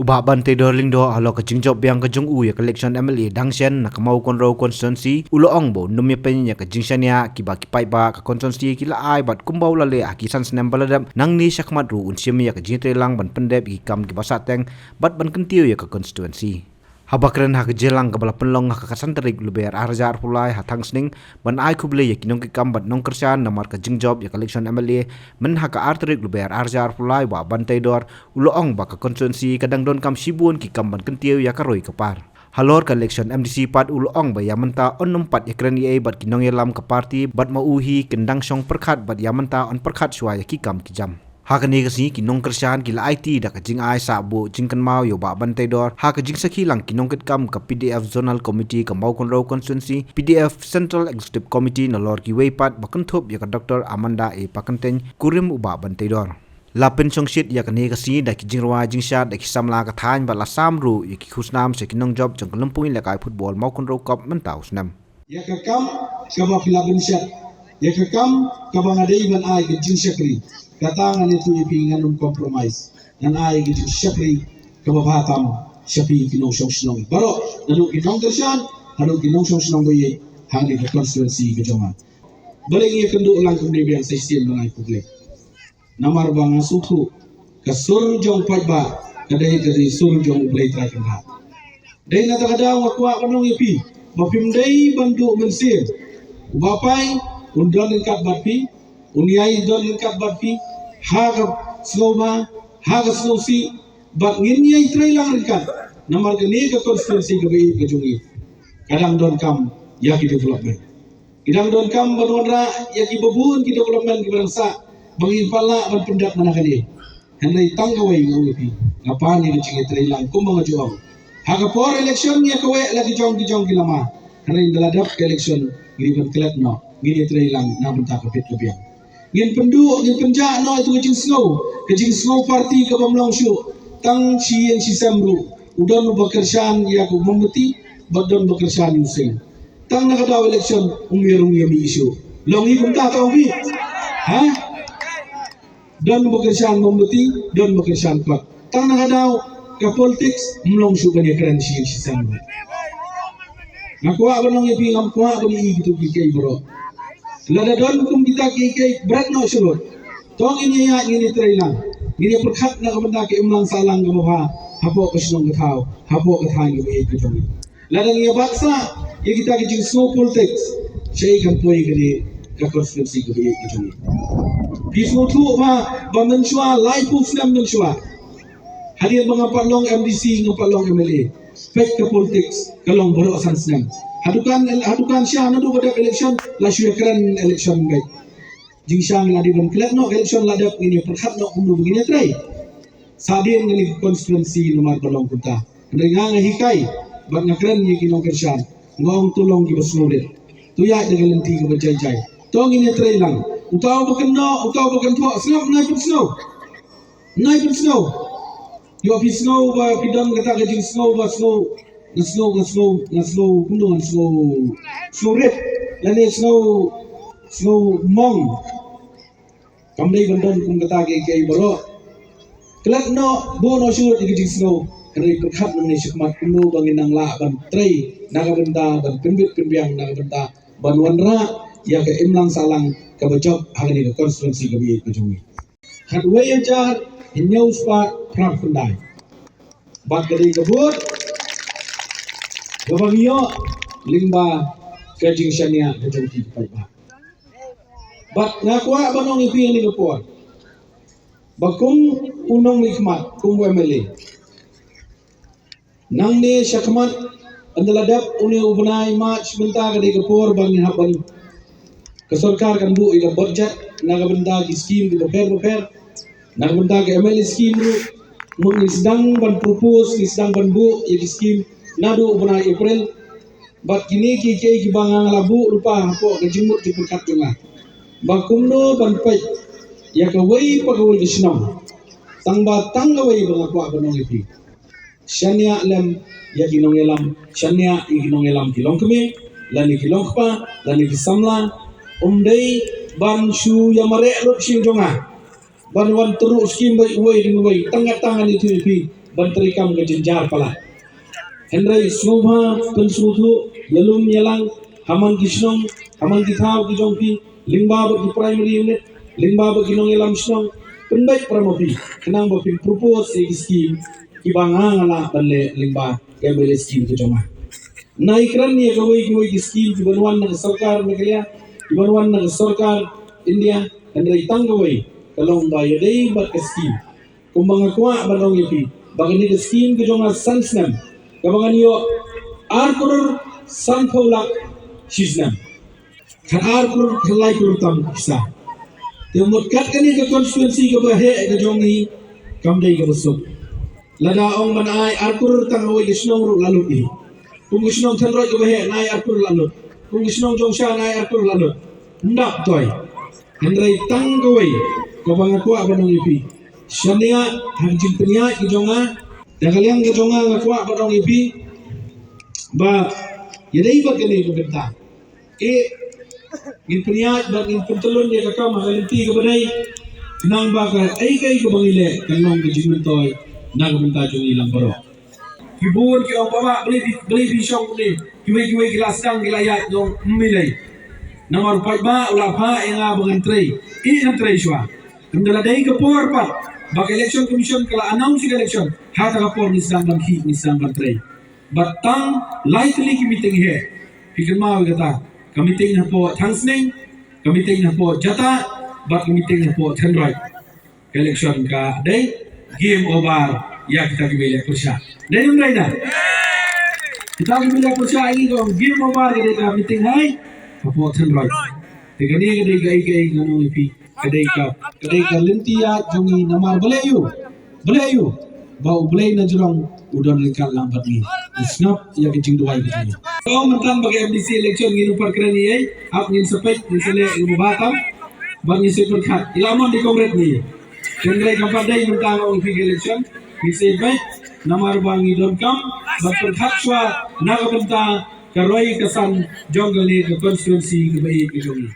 Ubah bantai dorling do halo ke jingjob yang ke jung ya election MLA Dangshen nak mau konro constituency ulo ong bo numya penya ke jingshan ya kiba kipai ba ke constituency kila ai bat kumbau lale akisan snem baladam nang ni syakmat ru unsim ya ke jintre lang ban pendep ikam kiba sateng bat ban kentiu ya ke constituency. Habakren hak jelang ke bala penlong hak kasan terik luber arjar pulai hatang sning ban ai kuble ya kinong kikam bat nong kersan namar ke jingjob ya election MLA men hak arterik luber arjar pulai wa bantai dor ulo ong ba ke constituency kadang don kam sibun kikam ban kentiu ya karoi kepar. Halor ke election MDC pat ulo ong ba ya menta on numpat ya kren ye bat kinong yelam ke parti bat mauhi kendang song perkat bat ya menta on perkat suai ya kikam kijam. Hakani kasi kinong kersan kila IT da kajing ai sabu jingkan mau yo ba bantai dor ha kajing sakilang kinong ketkam ke PDF Zonal Committee ke mau konro constituency PDF Central Executive Committee na lor ki weipat bakentup ya ke Dr. Amanda E Pakenten kurim uba bantai dor la pensong shit ya kani kasi da kijing rawa jing shat da kisamla ka than ba la samru ya ki khusnam se kinong job jang kelumpui la kai football mau konro kop mentau snam ya kakam kama filabin shat ya kakam kama ngadai ban ai ke jing shakri katangan itu ipingan compromise nan ai gitu syapri kababatam syapi kinong song baro nanu kinong tersan nanu kinong song boye handi ke constituency ke joma balik ia kendu ulang kemudian sistem mengai publik namar bang asutu ke surjong pajba kadai dari surjong play terakhir dai na takada wakwa kanong ipi bapim dai bantu mensir ubapai undan dekat batpi uniai don dekat batpi haga sloma haga slosi bak nginya itrai lang dekat namar ke ni ke constituency ke bi ke jungi kadang don kam yaki development kadang don kam banwara yaki babun ki development ki bangsa bangin pala ban pendak mana kali henai tanggawai ngawi ngapa ni ke itrai lang kum mga juang haga por election ya kowe lagi jong ki lama henai daladap ke election ngiriban klet no ngini itrai lang na bentak ke pit kebiang ngin penduk ngin penjak no itu kejing snow party ke bamlong syu tang si yang si samru udon bekersan ya ku membeti badon bekersan using tang nakadaw election umirung yami isu longi kumta tau bi ha don bekersan membeti don bekersan pak tang nakadaw ke politics mlong syu kan ya keren si yang si samru nakwa banong yapi ngamkwa bani gitu kikai bro lada don kum kita kikai berat no surut tong ini ya ini trailang ini perkhat na kamanda ke imlang salang gamoha hapo kasnong gathaw hapo gathan ge ke jong lada ngi baksa ye kita ke jing snow politics sei kan poi ge ka constituency ge ke jong bisno thu ma bamen shwa life of slam men shwa hadir mga palong MDC ng palong MLA pek ke politics kalong boro san slam hadukan siya na do pada election la syukran election baik jingsang la di ban klet no election la dak ini perhat no umru begini trai sadin ni constituency nomor balong kunta ndengang hikai bat ngakren ni kinong kersan ngong tulong ki basnudet tuya de galenti ke bajai tong ini trai lang utaw bukan tho snap naik pun snow yo pi snow ba pidam kata ke jing snow ba snow kundo snow red lane snow mong kamdai bandon kum kata ke baro kelak no bo no shoot ke jing snow kare perkhat no ni syakmat kundo bangin nang la ban trei naga benda ban pembit pembiang naga benda ban wanra ya ke imlang salang ke bajok hari ke constituency ke bi kejungi hadwe jar inyau spa pram kundai bat kali kebut gabangyo lingba kajing syania kejungki paiba bat ngakwa banong ipi ni kapor bakum unong nikmat kum MLA nang ni syakmat andaladap uni ubnai march benta kadi kapor bangin haban ke sarkar kan bu ila budget naga benda ki scheme di beper naga benda ke MLA scheme ru mun sedang ban propose ni sedang ban bu ya scheme nadu bena April bat kini ki bangang labu lupa hapo ke jimut di perkat junga bakumno ban pai ya ka wei pagawul di sinam tangba wei bangakwa banong ipi syania lem ya kinong elam syania kinong elam kilong keme lani kilong pa lani kisamla umdei ban shu yamare lot sing jonga ban wan terus kim bai wei ding wei tangan itu ipi bantri kam ke jenjar pala. Henry Suma Pensutu Yalum Yalang Haman Kishnong Haman Kithaw Kijongpi Lingba bagi primary unit Lingba bagi nong Yalam Shnong Penbaik Pramopi Kenang bagi propose scheme Kibanga ngala banle Lingba Kembali scheme Kijongah Naikran ni kawai scheme Kibanwan ng Sarkar Negara Kibanwan ng Sarkar India Henry Tanggawai Kalong Bayadai Bat scheme Kumbang Akwa Banong Yapi Bagi ni scheme Kijongah Sansnam Kabangan yo arkur sanfaulak shisnam kan arkur kalai kurtam kisa temut kat kani ke konstituensi ke bahe ke jongi kamdai ke besok lada ong manai arkur tangawai ke snong ru lalu ini kung snong thanroi ke bahe nai arkur lalu kung snong jongsha nai arkur lalu ndak toy hendrai tanggawai kabangan ko abanong ipi shania hanjing penia ke jonga Dagaliang kejonga ngakwa padong ipi ba yadai ba kene pembenta ngin priya ba ngin pentelun dia kakak mahalinti ke badai nang ba ka ai kai ke bangile kanong ke jimentoy nang benta jong ilang baro kibun ki ong baba beli bisong ni kiwe kelas dang gilayat dong milai nomor 4 ba ulah pa nga bangantrei antrei shwa kendala dai ke por pa bak election commission kala announce election hata kapor ni sambang hi ni sambang tray batang likely ki meeting he pikir mau kata meeting na po thangsning meeting na po jata bat meeting na po thandrai election ka day game over ya kita kibele kursa day nun na kita kibele kursa ini ko game over ke ka meeting hai po thandrai tegani ke gai ngano ipi kadai ka lintia jongi namar belayu bau belai na jurong udon lingkar lambat ni snap ya kecing dua itu kau mentan bagi MDC election nginu perkara ni ap ngin sepet ni sele ibu batam bagi sepet khat ilamon di kongres ni kengrai kapadai mentan ong fig election ni sepet namar bangi don kam bakal khat swa naga benta karoi kesan jonggal ni ke konstituensi ke bayi ke jongi